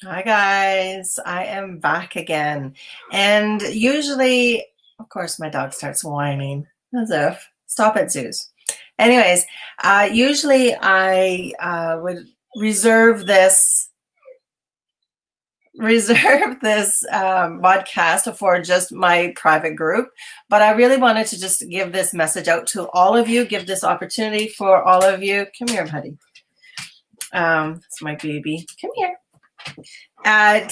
Hi guys, I am back again. And usually, of course, my dog starts whining as if, stop it, Zeus. Anyways, usually I would reserve this podcast for just my private group, but I really wanted to just give this message out to all of you, give this opportunity for all of you. Come here, buddy. It's my baby. Come here.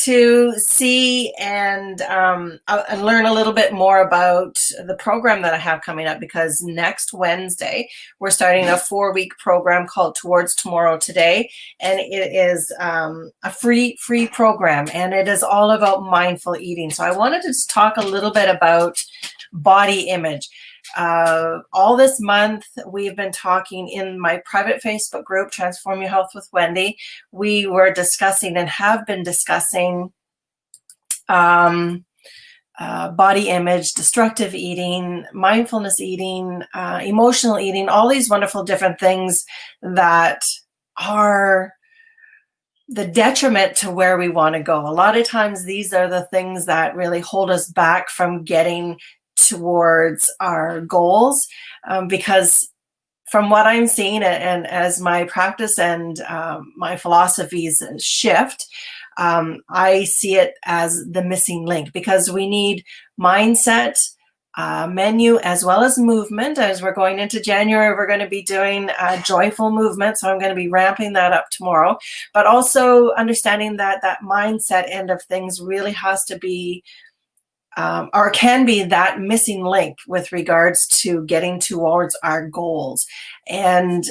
To see and learn a little bit more about the program that I have coming up, because next Wednesday we're starting a 4-week program called Towards Tomorrow Today, and it is a free program, and it is all about mindful eating. So I wanted to just talk a little bit about body image. All this month, we've been talking in my private Facebook group, Transform Your Health with Wendy. We were discussing and have been discussing body image, destructive eating, mindfulness eating, emotional eating, all these wonderful different things that are the detriment to where we want to go. A lot of times these are the things that really hold us back from getting towards our goals, because from what I'm seeing, and as my practice and my philosophies shift, I see it as the missing link, because we need mindset, menu, as well as movement. As we're going into January, we're going to be doing joyful movement, so I'm going to be ramping that up tomorrow, but also understanding that that mindset end of things really has to be or can be that missing link with regards to getting towards our goals. And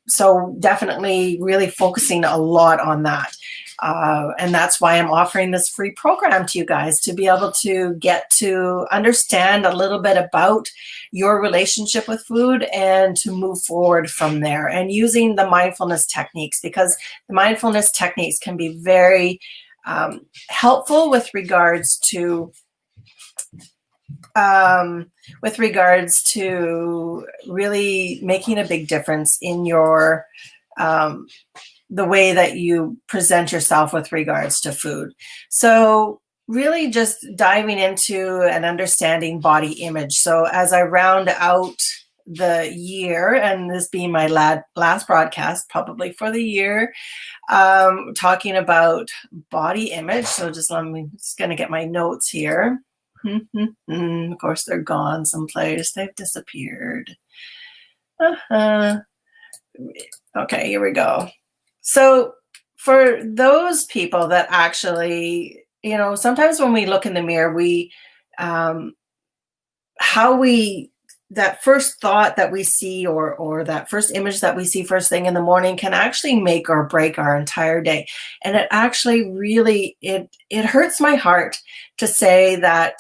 so definitely really focusing a lot on that. And that's why I'm offering this free program to you guys, to be able to get to understand a little bit about your relationship with food and to move forward from there, and using the mindfulness techniques, because the mindfulness techniques can be very helpful with regards to really making a big difference in your the way that you present yourself with regards to food. So really just diving into and understanding body image. So as I round out the year, and this being my last broadcast probably for the year, talking about body image. So just going to get my notes here. Of course, they're gone someplace. They've disappeared. Okay, here we go. So for those people that actually, sometimes when we look in the mirror, that first thought that we see, or that first image that we see first thing in the morning, can actually make or break our entire day. And it actually really, it hurts my heart to say that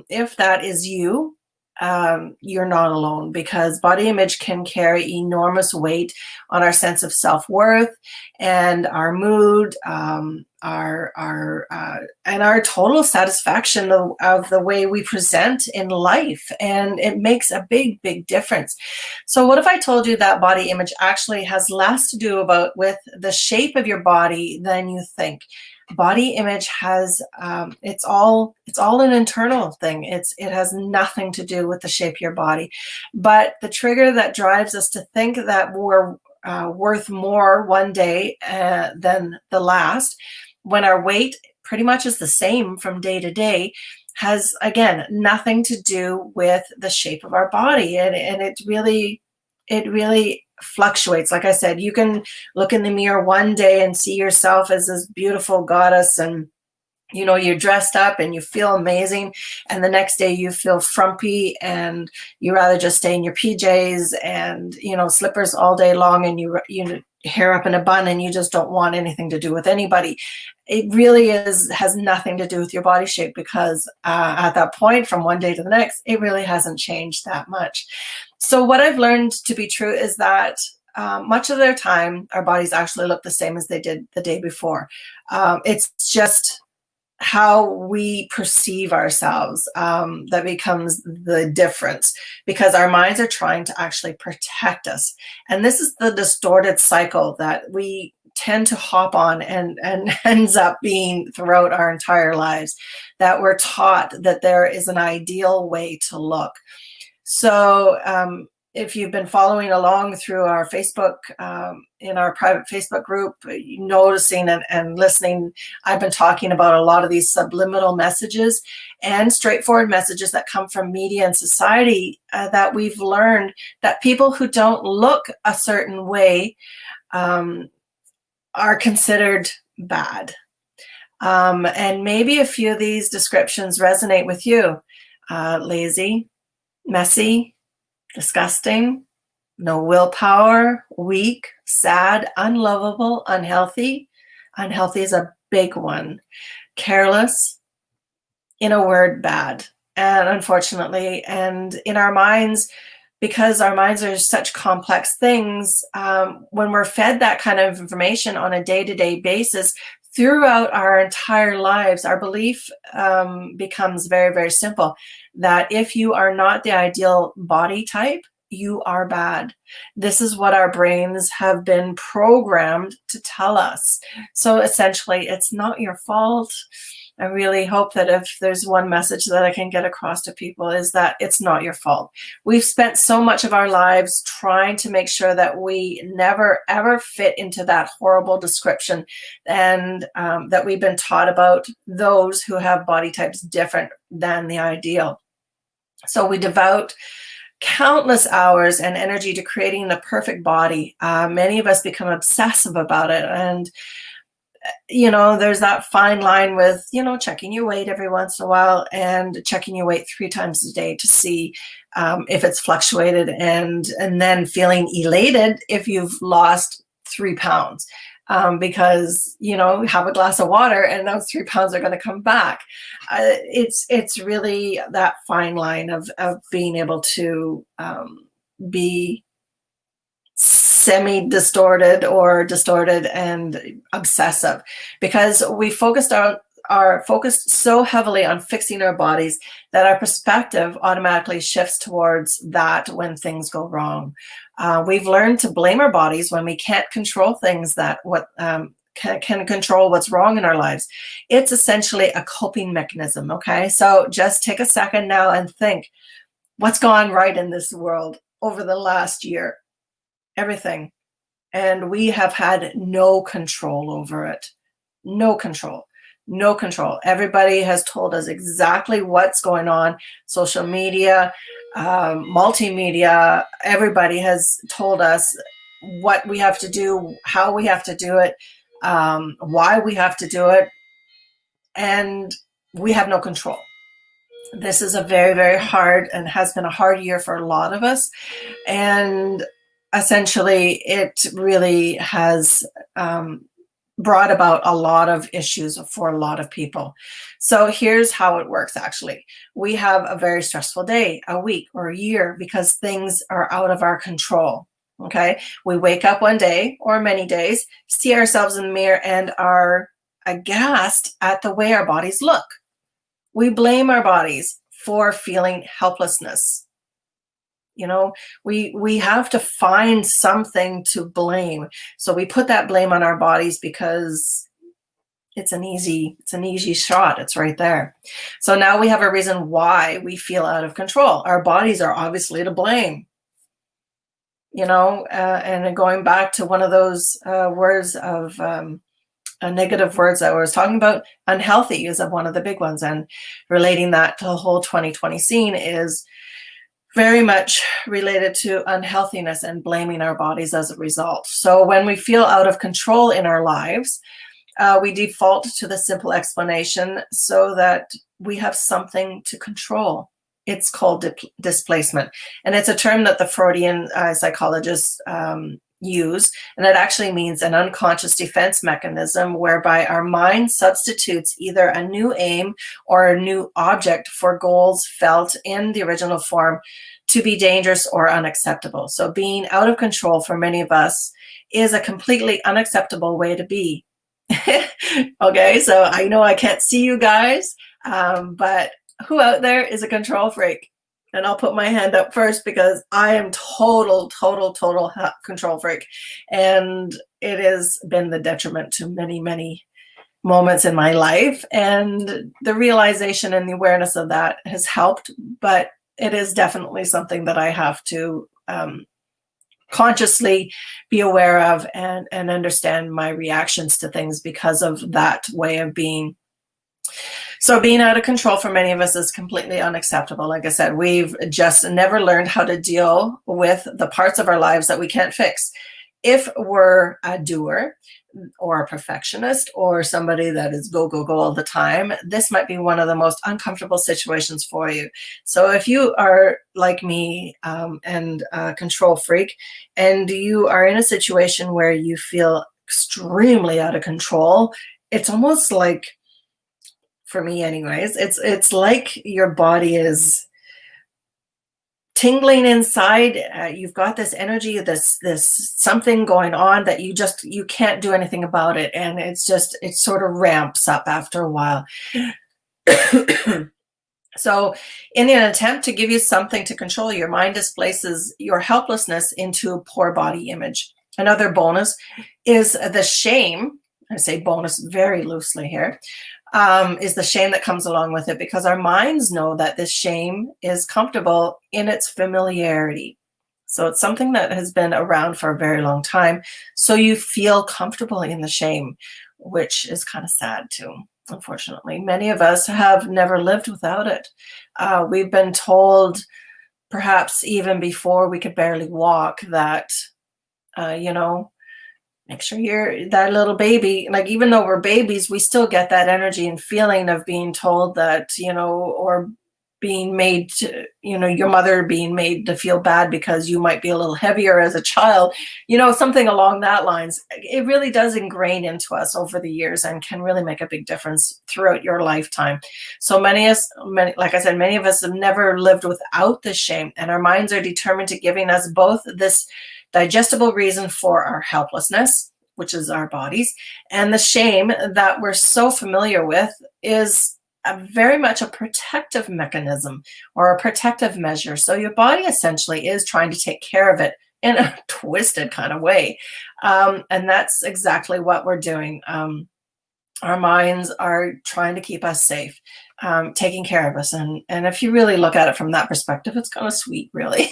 if that is you, you're not alone, because body image can carry enormous weight on our sense of self-worth and our mood, and our total satisfaction of the way we present in life. And it makes a big difference. So what if I told you that body image actually has less to do with the shape of your body than you think? Body image has it's all an internal thing. It has nothing to do with the shape of your body, but the trigger that drives us to think that we're worth more one day than the last, when our weight pretty much is the same from day to day, has, again, nothing to do with the shape of our body. And it really fluctuates. Like I said, you can look in the mirror one day and see yourself as this beautiful goddess, and you're dressed up and you feel amazing, and the next day you feel frumpy and you rather just stay in your PJs and slippers all day long, and you hair up in a bun, and you just don't want anything to do with anybody. It really has nothing to do with your body shape, because at that point, from one day to the next, it really hasn't changed that much. So what I've learned to be true is that much of their time, our bodies actually look the same as they did the day before. It's just how we perceive ourselves that becomes the difference, because our minds are trying to actually protect us. And this is the distorted cycle that we tend to hop on and ends up being throughout our entire lives, that we're taught that there is an ideal way to look. So if you've been following along through our Facebook, in our private Facebook group, noticing and listening, I've been talking about a lot of these subliminal messages and straightforward messages that come from media and society, that we've learned that people who don't look a certain way are considered bad. And maybe a few of these descriptions resonate with you. Lazy, messy, disgusting, no willpower, weak, sad, unlovable, unhealthy. Unhealthy is a big one. Careless, in a word, bad. And unfortunately, and in our minds, because our minds are such complex things, when we're fed that kind of information on a day-to-day basis, throughout our entire lives, our belief becomes very, very simple, that if you are not the ideal body type, you are bad. This is what our brains have been programmed to tell us. So essentially, it's not your fault. I really hope that if there's one message that I can get across to people, is that it's not your fault. We've spent so much of our lives trying to make sure that we never ever fit into that horrible description, and that we've been taught about those who have body types different than the ideal. So we devote countless hours and energy to creating the perfect body. Many of us become obsessive about it, and there's that fine line with, checking your weight every once in a while and checking your weight 3 times a day to see if it's fluctuated, and then feeling elated if you've lost 3 pounds, because, have a glass of water and those 3 pounds are going to come back. It's really that fine line of being able to be semi-distorted or distorted and obsessive, because we are focused so heavily on fixing our bodies that our perspective automatically shifts towards that when things go wrong. We've learned to blame our bodies when we can't control things that can control what's wrong in our lives. It's essentially a coping mechanism. Okay, so just take a second now and think, what's gone right in this world over the last year? Everything. And we have had no control over it. No control. No control. Everybody has told us exactly what's going on. Social media, multimedia, everybody has told us what we have to do, how we have to do it, why we have to do it, and we have no control. This is a very, very hard, and has been a hard year for a lot of us. And essentially, it really has brought about a lot of issues for a lot of people. So here's how it works, actually. We have a very stressful day, a week, or a year, because things are out of our control. Okay, we wake up one day or many days, see ourselves in the mirror, and are aghast at the way our bodies look. We blame our bodies for feeling helplessness. We have to find something to blame. So we put that blame on our bodies because it's an easy shot. It's right there. So now we have a reason why we feel out of control. Our bodies are obviously to blame. And going back to one of those words of negative words that I was talking about, unhealthy is one of the big ones. And relating that to the whole 2020 scene is very much related to unhealthiness and blaming our bodies as a result. So when we feel out of control in our lives, we default to the simple explanation so that we have something to control. It's called displacement. And it's a term that the Freudian psychologists use, and it actually means an unconscious defense mechanism whereby our mind substitutes either a new aim or a new object for goals felt in the original form to be dangerous or unacceptable. So being out of control for many of us is a completely unacceptable way to be. Okay, so I know I can't see you guys, but who out there is a control freak? And I'll put my hand up first because I am total control freak. And it has been the detriment to many, many moments in my life. And the realization and the awareness of that has helped. But it is definitely something that I have to consciously be aware of and understand my reactions to things because of that way of being. So being out of control for many of us is completely unacceptable. Like I said, we've just never learned how to deal with the parts of our lives that we can't fix. If we're a doer or a perfectionist or somebody that is go, go, go all the time, this might be one of the most uncomfortable situations for you. So if you are like me and a control freak, and you are in a situation where you feel extremely out of control, it's almost like, for me anyways, it's like your body is tingling inside. You've got this energy, this something going on that you can't do anything about it, and it sort of ramps up after a while. So in an attempt to give you something to control, your mind displaces your helplessness into poor body image. Another bonus is the shame. I say bonus very loosely here. Is the shame that comes along with it, because our minds know that this shame is comfortable in its familiarity. So it's something that has been around for a very long time. So you feel comfortable in the shame, which is kind of sad too, unfortunately. Many of us have never lived without it. We've been told, perhaps even before we could barely walk, that, make sure you're that little baby. Like, even though we're babies, we still get that energy and feeling of being told that, or being made to, your mother being made to feel bad because you might be a little heavier as a child, something along that lines. It really does ingrain into us over the years and can really make a big difference throughout your lifetime. So like I said, many of us have never lived without this shame, and our minds are determined to giving us both this digestible reason for our helplessness, which is our bodies, and the shame that we're so familiar with is very much a protective mechanism or a protective measure. So your body essentially is trying to take care of it in a twisted kind of way. And that's exactly what we're doing. Our minds are trying to keep us safe, taking care of us. And if you really look at it from that perspective, it's kind of sweet, really.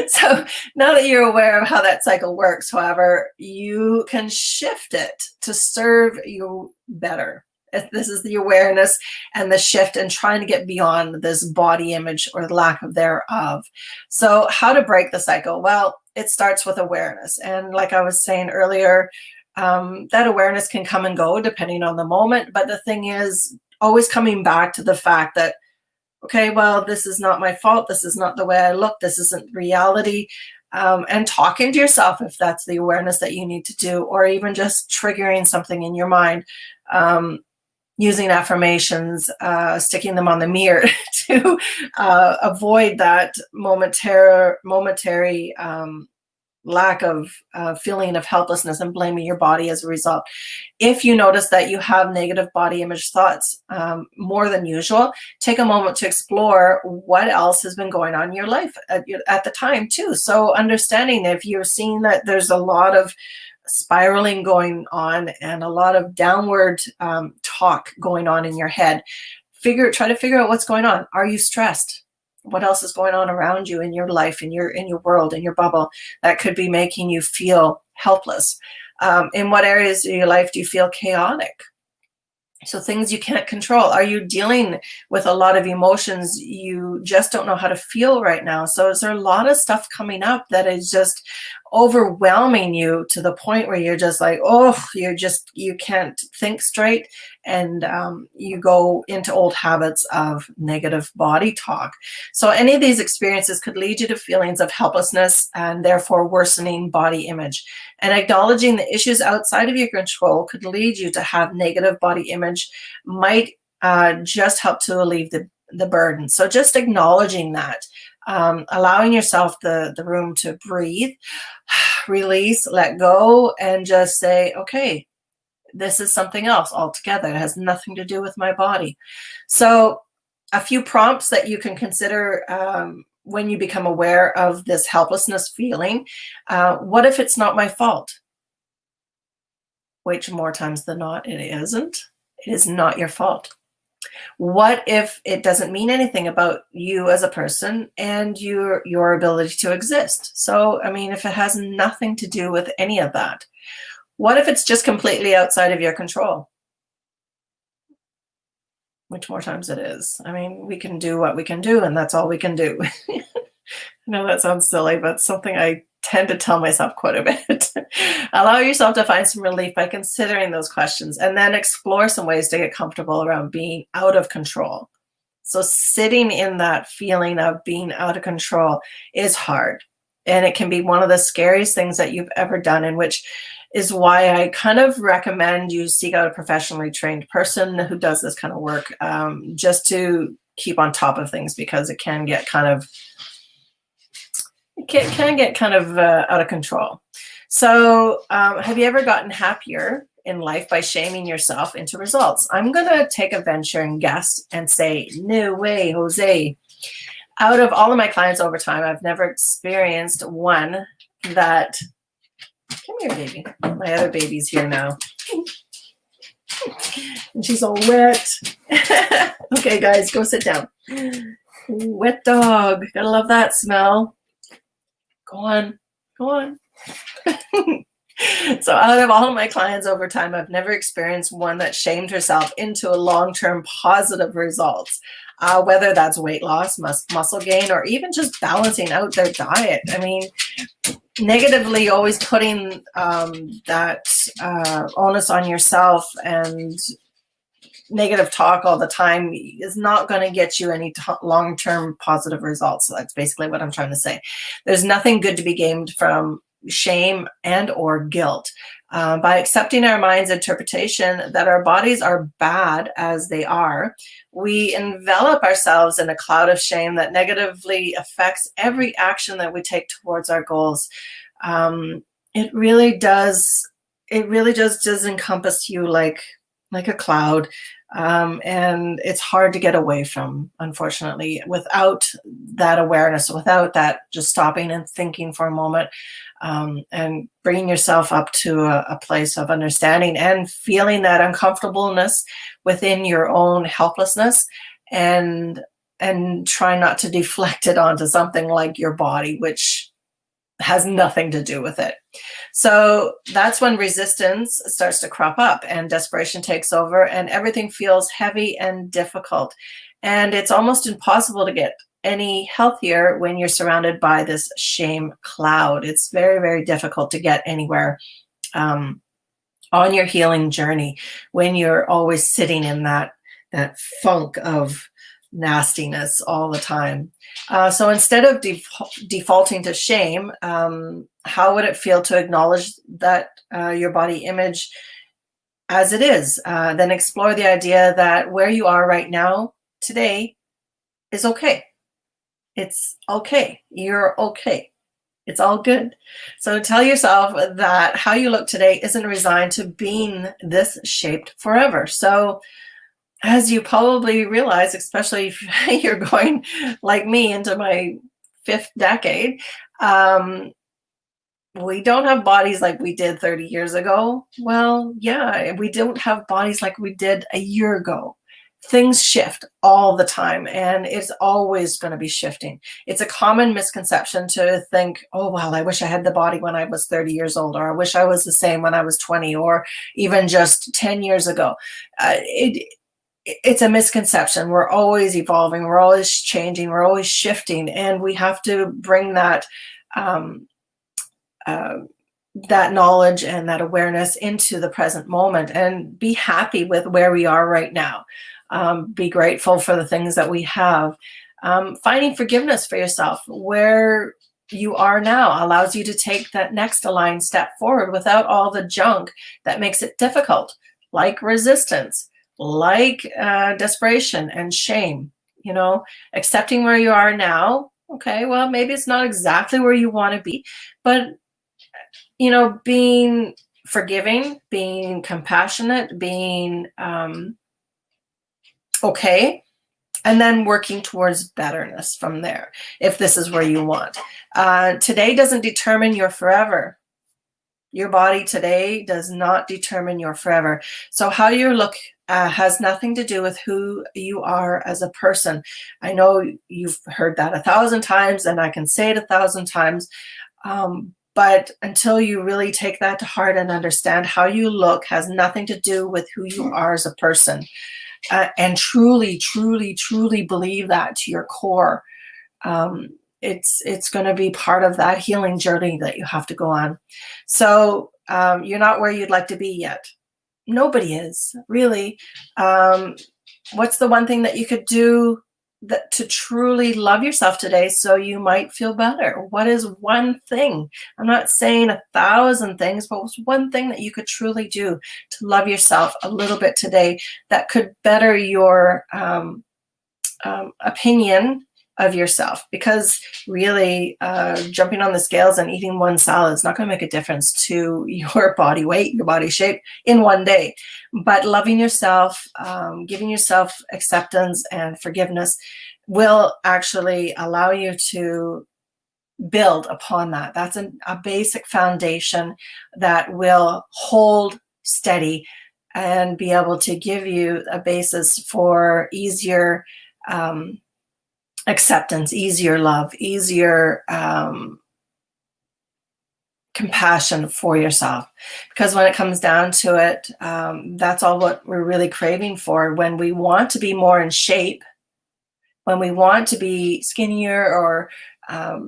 So now that you're aware of how that cycle works, however, you can shift it to serve you better. This is the awareness and the shift and trying to get beyond this body image or lack of thereof. So how to break the cycle? Well, it starts with awareness. And like I was saying earlier, that awareness can come and go depending on the moment. But the thing is, always coming back to the fact that, okay, well, this is not my fault. This is not the way I look. This isn't reality. And talking to yourself, if that's the awareness that you need to do, or even just triggering something in your mind, using affirmations, sticking them on the mirror to avoid that momentary lack of feeling of helplessness and blaming your body as a result. If you notice that you have negative body image thoughts more than usual, take a moment to explore what else has been going on in your life at the time too. So understanding if you're seeing that there's a lot of spiraling going on and a lot of downward talk going on in your head, try to figure out what's going on. Are you stressed? What else is going on around you in your life, in your world, in your bubble, that could be making you feel helpless? In what areas of your life do you feel chaotic? So things you can't control. Are you dealing with a lot of emotions you just don't know how to feel right now? So is there a lot of stuff coming up that is just overwhelming you to the point where you're just like, oh, you can't think straight, and you go into old habits of negative body talk. So any of these experiences could lead you to feelings of helplessness and therefore worsening body image. And acknowledging the issues outside of your control could lead you to have negative body image, might just help to alleviate the burden. So just acknowledging that, allowing yourself the room to breathe, release, let go, and just say, okay, this is something else altogether. It has nothing to do with my body. So a few prompts that you can consider when you become aware of this helplessness feeling. What if it's not my fault? Which more times than not, it isn't. It is not your fault. What if it doesn't mean anything about you as a person and your ability to exist? So, I mean, if it has nothing to do with any of that, what if it's just completely outside of your control? Which more times it is. I mean, we can do what we can do, and that's all we can do. I know that sounds silly, but something I tend to tell myself quite a bit. Allow yourself to find some relief by considering those questions and then explore some ways to get comfortable around being out of control. So, sitting in that feeling of being out of control is hard. And it can be one of the scariest things that you've ever done, in which is why I kind of recommend you seek out a professionally trained person who does this kind of work, just to keep on top of things, because it can get kind of out of control. So, have you ever gotten happier in life by shaming yourself into results? I'm going to take a venture and guess and say, no way, Jose. Out of all of my clients over time, I've never experienced one that, come here, baby. My other baby's here now. And she's all wet. Okay, guys, go sit down. Wet dog. Gotta love that smell. Go on. Go on. So out of all of my clients over time, I've never experienced one that shamed herself into a long-term positive results, whether that's weight loss, muscle gain, or even just balancing out their diet. I mean, negatively always putting that onus on yourself and negative talk all the time is not going to get you any long-term positive results. So that's basically what I'm trying to say. There's nothing good to be gained from shame and or guilt. By accepting our mind's interpretation that our bodies are bad as they are, we envelop ourselves in a cloud of shame that negatively affects every action that we take towards our goals. It really does encompass you like a cloud. And it's hard to get away from, unfortunately, without that awareness, without that just stopping and thinking for a moment, and bringing yourself up to a place of understanding and feeling that uncomfortableness within your own helplessness, and try not to deflect it onto something like your body, which has nothing to do with it. So that's when resistance starts to crop up and desperation takes over and everything feels heavy and difficult. And it's almost impossible to get any healthier when you're surrounded by this shame cloud. It's very, very difficult to get anywhere on your healing journey when you're always sitting in that funk of nastiness all the time. So instead of defaulting to shame, how would it feel to acknowledge that your body image as it is? Then explore the idea that where you are right now, today, is okay. It's okay. You're okay. It's all good. So tell yourself that how you look today isn't resigned to being this shaped forever. So as you probably realize, especially if you're going like me into my 5th decade, we don't have bodies like we did 30 years ago. Well, yeah, we don't have bodies like we did a year ago. Things shift all the time, and it's always going to be shifting. It's a common misconception to think, oh, well, I wish I had the body when I was 30 years old, or I wish I was the same when I was 20, or even just 10 years ago. It's a misconception. We're always evolving. We're always changing. We're always shifting. And we have to bring that that knowledge and that awareness into the present moment and be happy with where we are right now. Be grateful for the things that we have. Finding forgiveness for yourself where you are now allows you to take that next aligned step forward without all the junk that makes it difficult, like resistance, like desperation and shame. You know, accepting where you are now. Okay, well, maybe it's not exactly where you want to be, but you know, being forgiving, being compassionate, being okay and then working towards betterness from there, if this is where you want. Today doesn't determine your forever. Your body today does not determine your forever. So how you look has nothing to do with who you are as a person. I know you've heard that 1,000 times, and I can say it 1,000 times. But until you really take that to heart and understand how you look has nothing to do with who you are as a person, and truly, truly, truly believe that to your core, it's going to be part of that healing journey that you have to go on. So you're not where you'd like to be yet. Nobody is, really. What's the one thing that you could do that to truly love yourself today so you might feel better? What is one thing? I'm not saying 1,000 things, but what's one thing that you could truly do to love yourself a little bit today that could better your opinion of yourself? Because really, jumping on the scales and eating one salad is not going to make a difference to your body weight, your body shape in one day. But loving yourself, giving yourself acceptance and forgiveness will actually allow you to build upon that. That's a basic foundation that will hold steady and be able to give you a basis for easier acceptance, easier love, easier compassion for yourself. Because when it comes down to it, that's all what we're really craving for. When we want to be more in shape, when we want to be skinnier or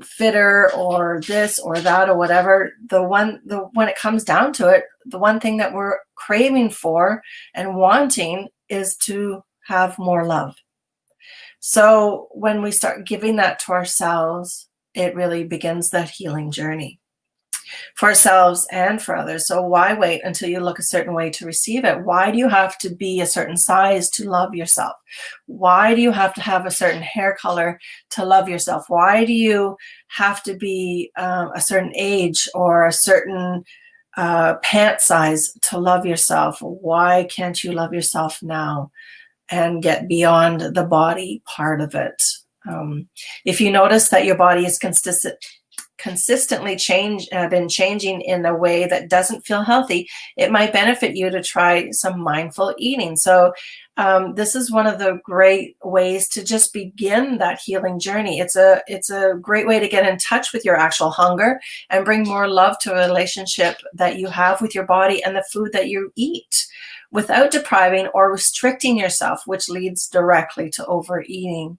fitter or this or that or whatever, when it comes down to it, the one thing that we're craving for and wanting is to have more love. So when we start giving that to ourselves, it really begins that healing journey for ourselves and for others. So why wait until you look a certain way to receive it? Why do you have to be a certain size to love yourself? Why do you have to have a certain hair color to love yourself? Why do you have to be a certain age or a certain pant size to love yourself? Why can't you love yourself now and get beyond the body part of it? If you notice that your body is consistently been changing in a way that doesn't feel healthy, it might benefit you to try some mindful eating. So this is one of the great ways to just begin that healing journey. It's a great way to get in touch with your actual hunger and bring more love to a relationship that you have with your body and the food that you eat, without depriving or restricting yourself, which leads directly to overeating.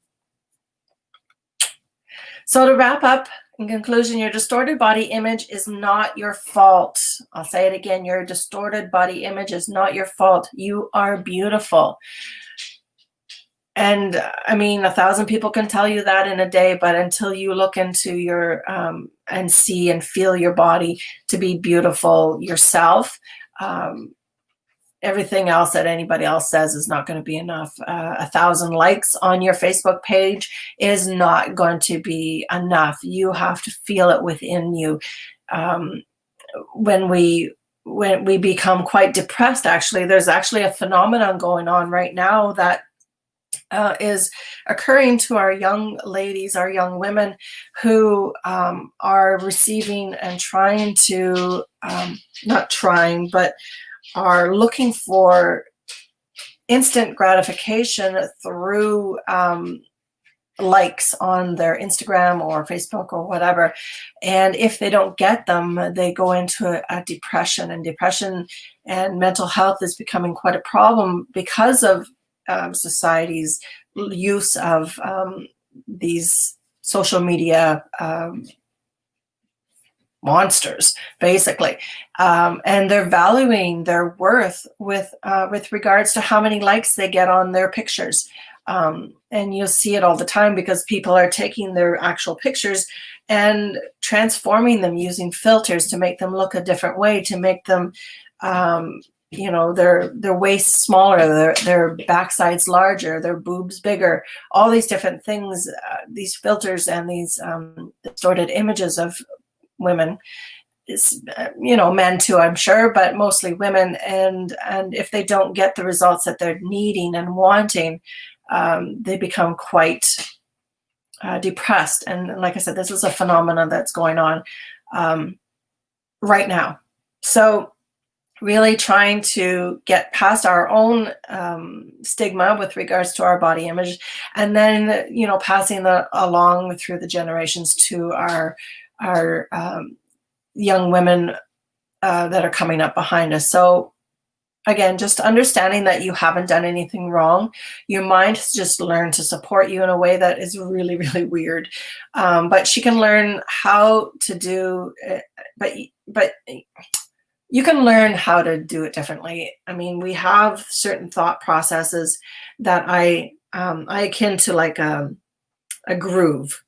So to wrap up, in conclusion, your distorted body image is not your fault. I'll say it again. Your distorted body image is not your fault. You are beautiful. And I mean, 1,000 people can tell you that in a day, but until you look into your and see and feel your body to be beautiful yourself, everything else that anybody else says is not going to be enough. 1,000 likes on your Facebook page is not going to be enough. You have to feel it within you. When we become quite depressed, actually, there's actually a phenomenon going on right now that is occurring to our young ladies, our young women who are receiving and trying to, not trying, but are looking for instant gratification through likes on their Instagram or Facebook or whatever. And if they don't get them, they go into a depression. And depression and mental health is becoming quite a problem because of society's use of these social media monsters, basically, and they're valuing their worth with regards to how many likes they get on their pictures, and you'll see it all the time because people are taking their actual pictures and transforming them using filters to make them look a different way, to make them their waist smaller, their backsides larger, their boobs bigger, all these different things, these filters and these distorted images of women men too, I'm sure, but mostly women. And if they don't get the results that they're needing and wanting, they become quite depressed. And like I said, this is a phenomenon that's going on right now. So really trying to get past our own stigma with regards to our body image, and then, passing that along through the generations to our young women that are coming up behind us. So again, just understanding that you haven't done anything wrong. Your mind has just learned to support you in a way that is really, really weird. But she can learn how to do it, but you can learn how to do it differently. I mean, we have certain thought processes that I akin to like a groove.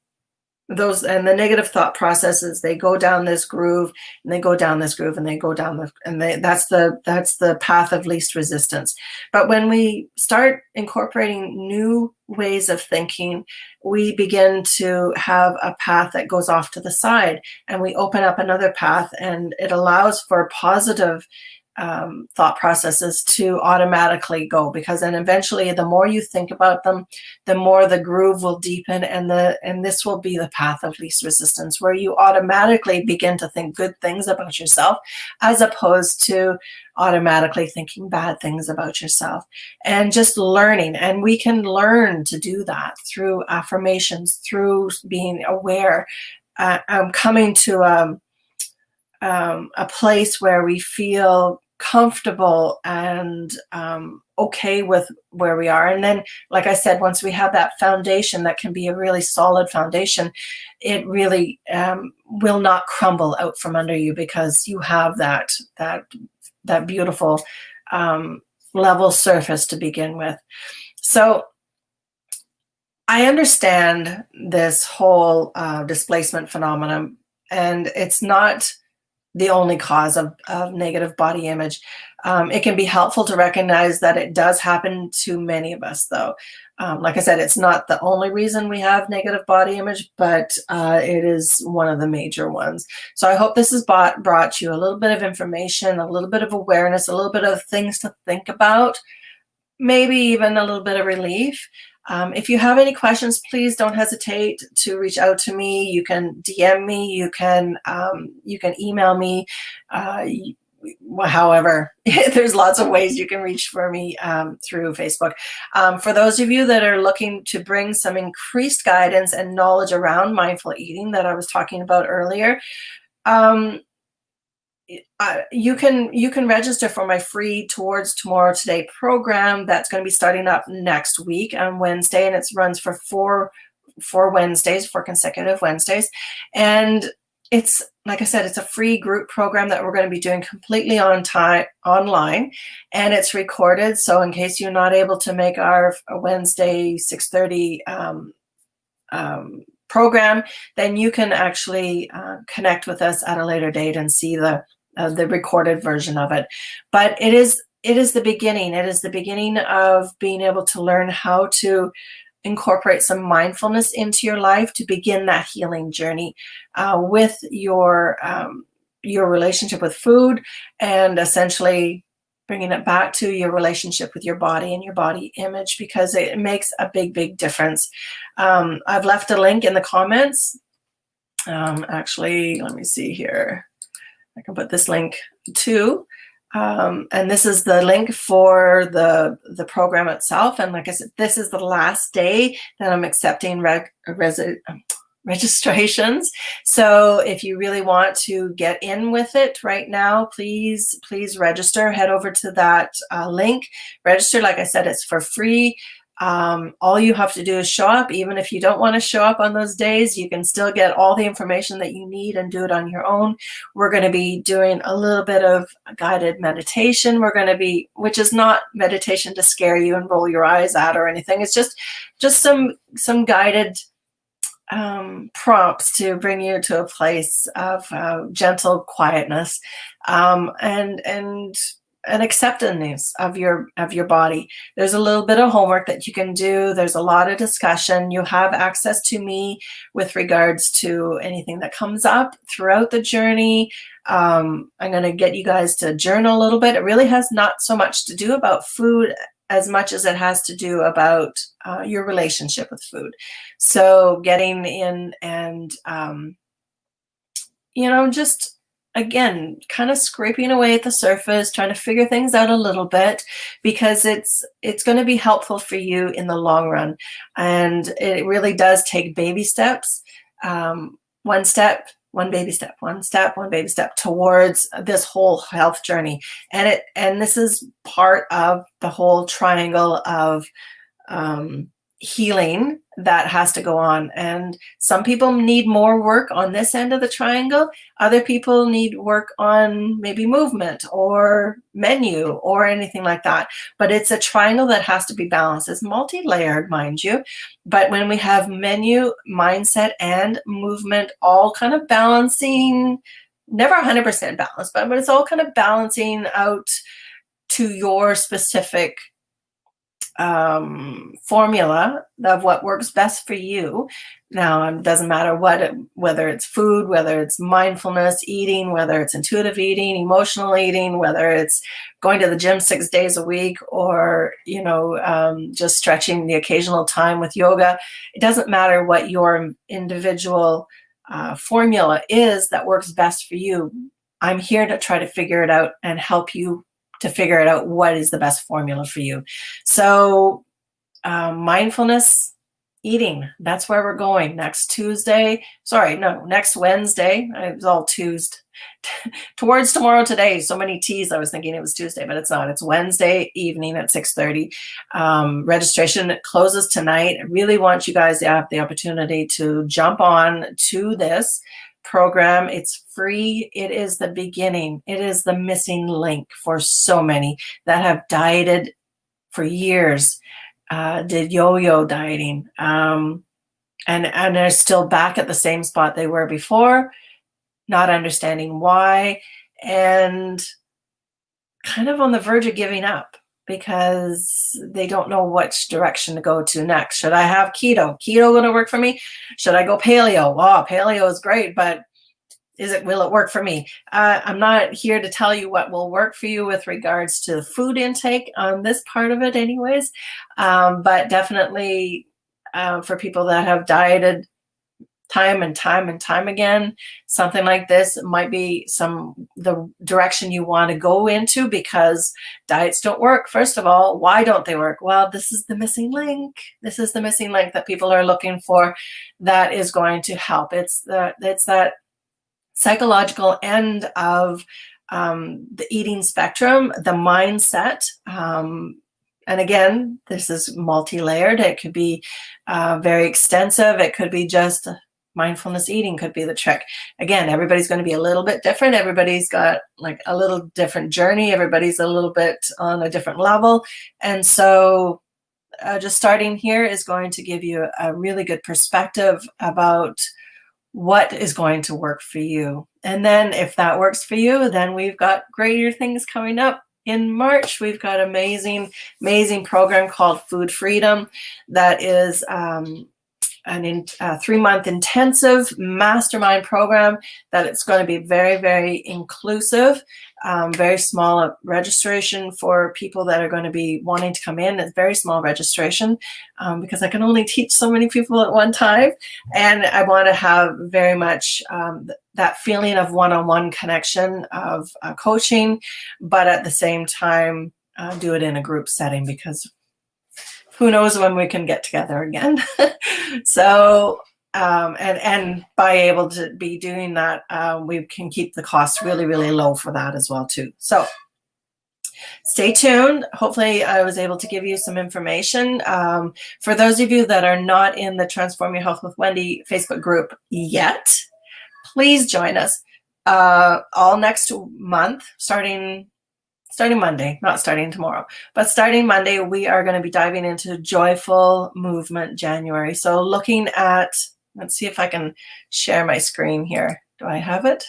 Those, and the negative thought processes, they go down this groove, and they go down this groove, and they go down that's the path of least resistance. But when we start incorporating new ways of thinking, we begin to have a path that goes off to the side, and we open up another path, and it allows for positive thought processes to automatically go, because then eventually the more you think about them, the more the groove will deepen, and this will be the path of least resistance, where you automatically begin to think good things about yourself, as opposed to automatically thinking bad things about yourself. And just learning, and we can learn to do that through affirmations, through being aware, coming to a place where we feel comfortable and okay with where we are. And then, like I said, once we have that foundation that can be a really solid foundation, it really will not crumble out from under you, because you have that beautiful level surface to begin with. So I understand this whole displacement phenomenon, and it's not the only cause of negative body image. It can be helpful to recognize that it does happen to many of us, though. Like I said, it's not the only reason we have negative body image, but it is one of the major ones. So I hope this has brought you a little bit of information, a little bit of awareness, a little bit of things to think about, maybe even a little bit of relief. If you have any questions, please don't hesitate to reach out to me. You can DM me. You can email me. However, there's lots of ways you can reach for me through Facebook. For those of you that are looking to bring some increased guidance and knowledge around mindful eating that I was talking about earlier, you can register for my free Towards Tomorrow Today program that's going to be starting up next week on Wednesday, and it runs for four Wednesdays, 4 consecutive Wednesdays. And it's, like I said, it's a free group program that we're going to be doing completely online, and it's recorded. So in case you're not able to make our Wednesday 6:30 program, then you can actually connect with us at a later date and see the recorded version of it. But it is the beginning. It is the beginning of being able to learn how to incorporate some mindfulness into your life to begin that healing journey with your relationship with food, and essentially bringing it back to your relationship with your body and your body image, because it makes a big, big difference. I've left a link in the comments. Actually, let me see here. I can put this link too. And this is the link for the program itself. And like I said, this is the last day that I'm accepting registrations. So if you really want to get in with it right now, please register. Head over to that link. Register. Like I said, it's for free. All you have to do is show up. Even if you don't want to show up on those days, you can still get all the information that you need and do it on your own. We're going to be doing a little bit of guided meditation. Which is not meditation to scare you and roll your eyes at or anything. It's just some guided prompts to bring you to a place of gentle quietness, and an acceptance of your body. There's a little bit of homework that you can do. There's a lot of discussion. You have access to me with regards to anything that comes up throughout the journey. I'm going to get you guys to journal a little bit. It really has not so much to do about food as much as it has to do about your relationship with food. So getting in and, just again, kind of scraping away at the surface, trying to figure things out a little bit, because it's going to be helpful for you in the long run. And it really does take baby steps, one step, one baby step, one step, one baby step towards this whole health journey. And this is part of the whole triangle of healing that has to go on. And some people need more work on this end of the triangle. Other people need work on maybe movement or menu or anything like that. But it's a triangle that has to be balanced. It's multi-layered, mind you. But when we have menu, mindset, and movement all kind of balancing, never 100% balanced, but it's all kind of balancing out to your specific formula of what works best for you. Now, it doesn't matter whether it's food, whether it's mindfulness eating, whether it's intuitive eating, emotional eating, whether it's going to the gym 6 days a week, or just stretching the occasional time with yoga. It doesn't matter what your individual formula is that works best for you. I'm here to try to figure it out and help you to figure it out what is the best formula for you. So mindfulness eating, that's where we're going next Wednesday. It was all Tuesday. Towards tomorrow today. So many T's. I was thinking it was Tuesday, but it's not. It's Wednesday evening at 6:30. Registration closes tonight. I really want you guys to have the opportunity to jump on to this program. It's free. It is the beginning. It is the missing link for so many that have dieted for years, did yo-yo dieting, and are still back at the same spot they were before, not understanding why, and kind of on the verge of giving up because they don't know which direction to go to next. Should I have keto? Keto going to work for me? Should I go paleo? Oh, paleo is great, but will it work for me? I'm not here to tell you what will work for you with regards to food intake on this part of it anyways. But definitely for people that have dieted time and time and time again, something like this might be the direction you want to go into, because diets don't work. First of all, why don't they work? Well, this is the missing link. This is the missing link that people are looking for that is going to help. It's that psychological end of the eating spectrum, the mindset. And again, this is multi-layered. It could be very extensive. It could be just mindfulness eating could be the trick. Again, everybody's going to be a little bit different. Everybody's got like a little different journey. Everybody's a little bit on a different level. And so just starting here is going to give you a really good perspective about what is going to work for you. And then if that works for you, then we've got greater things coming up. In March, we've got an amazing program called Food Freedom that is a 3-month intensive mastermind program that it's going to be very, very inclusive, very small registration for people that are going to be wanting to come in. It's very small registration because I can only teach so many people at one time. And I want to have very much that feeling of one-on-one connection of coaching, but at the same time, do it in a group setting, because who knows when we can get together again. So, and by able to be doing that, we can keep the costs really, really low for that as well too. So stay tuned. Hopefully I was able to give you some information. For those of you that are not in the Transform Your Health with Wendy Facebook group yet, please join us all next month, starting Monday, not starting tomorrow, but starting Monday, we are going to be diving into Joyful Movement January. So looking at, let's see if I can share my screen here. Do I have it?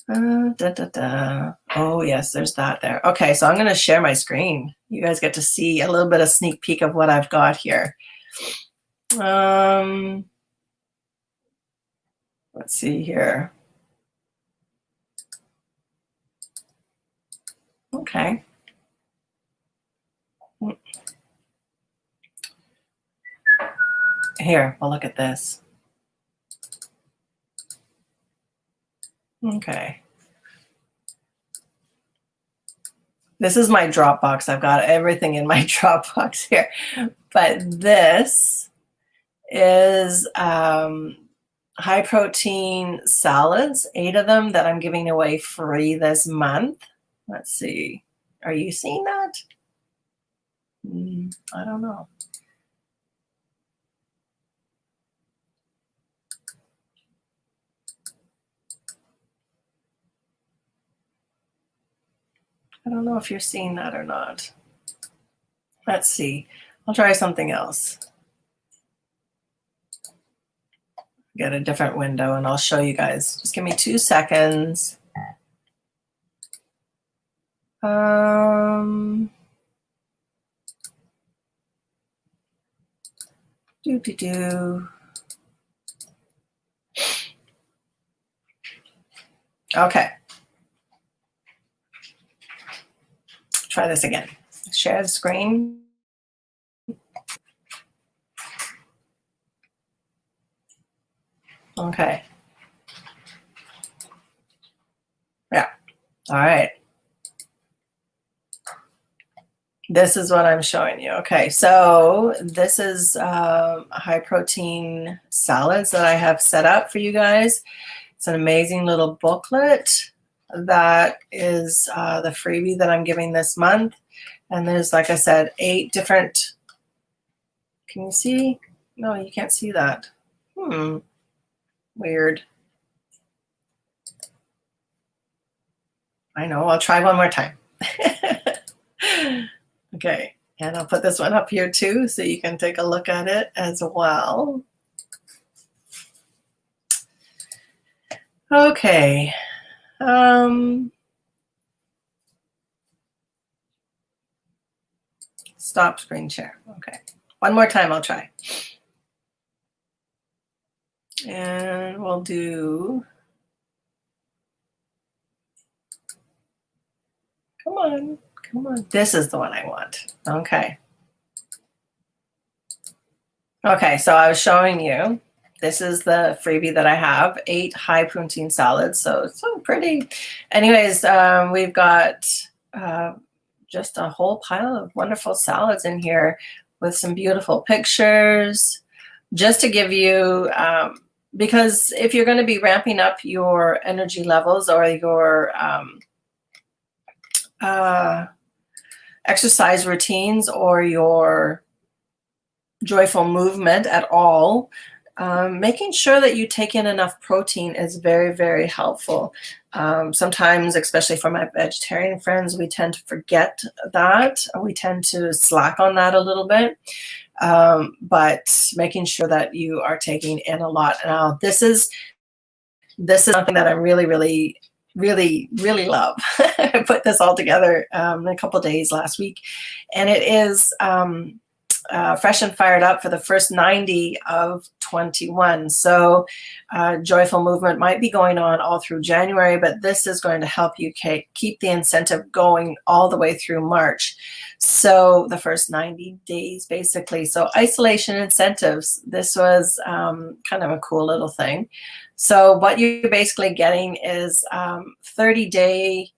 Oh, yes, there's that there. Okay, so I'm going to share my screen. You guys get to see a little bit of sneak peek of what I've got here. Let's see here. Okay. Here, we'll look at this. Okay. This is my Dropbox. I've got everything in my Dropbox here. But this is high protein salads, 8 of them that I'm giving away free this month. Let's see. Are you seeing that? I don't know. I don't know if you're seeing that or not. Let's see. I'll try something else. Get a different window and I'll show you guys. Just give me 2 seconds. Okay. Try this again. Share the screen. Okay. Yeah. All right. This is what I'm showing you. Okay, so this is high protein salads that I have set up for you guys. It's an amazing little booklet that is the freebie that I'm giving this month. And there's, like I said, 8 different, can you see? No, you can't see that. Weird. I know, I'll try one more time. Okay, and I'll put this one up here too so you can take a look at it as well. Okay. Stop screen share. Okay. One more time I'll try. And we'll do, come on. Come on. This is the one I want. Okay. Okay, so I was showing you, this is the freebie that I have, 8 high protein salads. So it's so pretty. Anyways, we've got just a whole pile of wonderful salads in here with some beautiful pictures. Just to give you, because if you're going to be ramping up your energy levels or your exercise routines or your joyful movement at all, making sure that you take in enough protein is very, very helpful. Sometimes, especially for my vegetarian friends, we tend to forget that. We tend to slack on that a little bit. But making sure that you are taking in a lot. Now, this is something that I really, really, really, really love. I put this all together in a couple of days last week, and it is fresh and fired up for the first 90 of 21. So joyful movement might be going on all through January, but this is going to help you keep the incentive going all the way through March. So the first 90 days, basically. So isolation incentives, this was kind of a cool little thing. So what you're basically getting is 30-day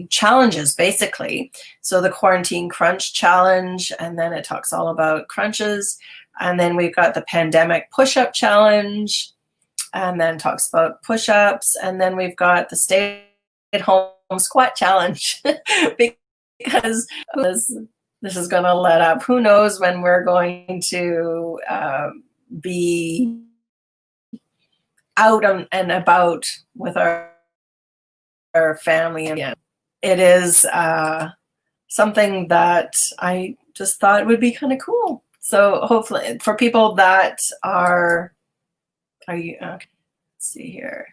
challenges, basically. So the quarantine crunch challenge, and then it talks all about crunches. And then we've got the pandemic push-up challenge, and then talks about push-ups. And then we've got the stay-at-home squat challenge because this is going to let up. Who knows when we're going to be out and about with our family again. It is something that I just thought would be kind of cool. So hopefully for people that are you, okay, let's see here.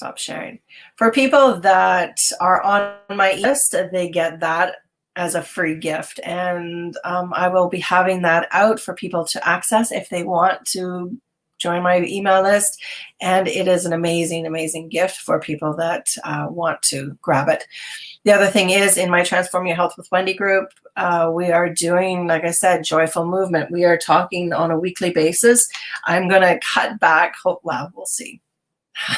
stop sharing. For people that are on my list, they get that as a free gift. And I will be having that out for people to access if they want to join my email list. And it is an amazing, amazing gift for people that want to grab it. The other thing is, in my Transform Your Health with Wendy group, we are doing, like I said, joyful movement. We are talking on a weekly basis. I'm going to cut back, well, we'll see,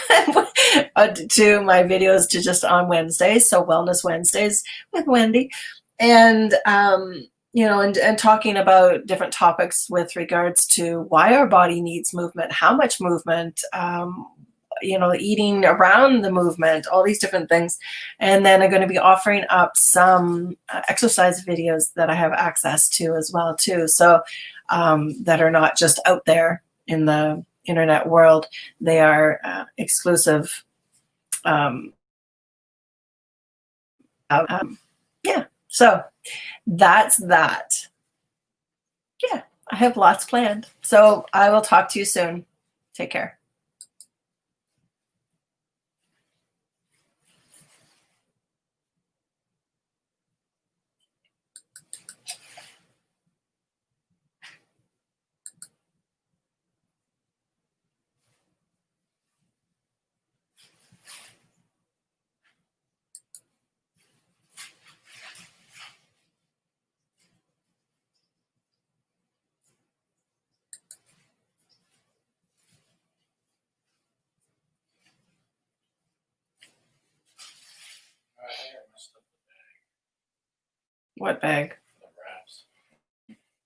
to my videos to just on Wednesdays, so Wellness Wednesdays with Wendy. And you know, and talking about different topics with regards to why our body needs movement, how much movement, you know, eating around the movement, all these different things. And then I'm going to be offering up some exercise videos that I have access to as well too. So that are not just out there in the internet world. They are exclusive. Yeah. So that's that. Yeah, I have lots planned. So I will talk to you soon. Take care. What bag?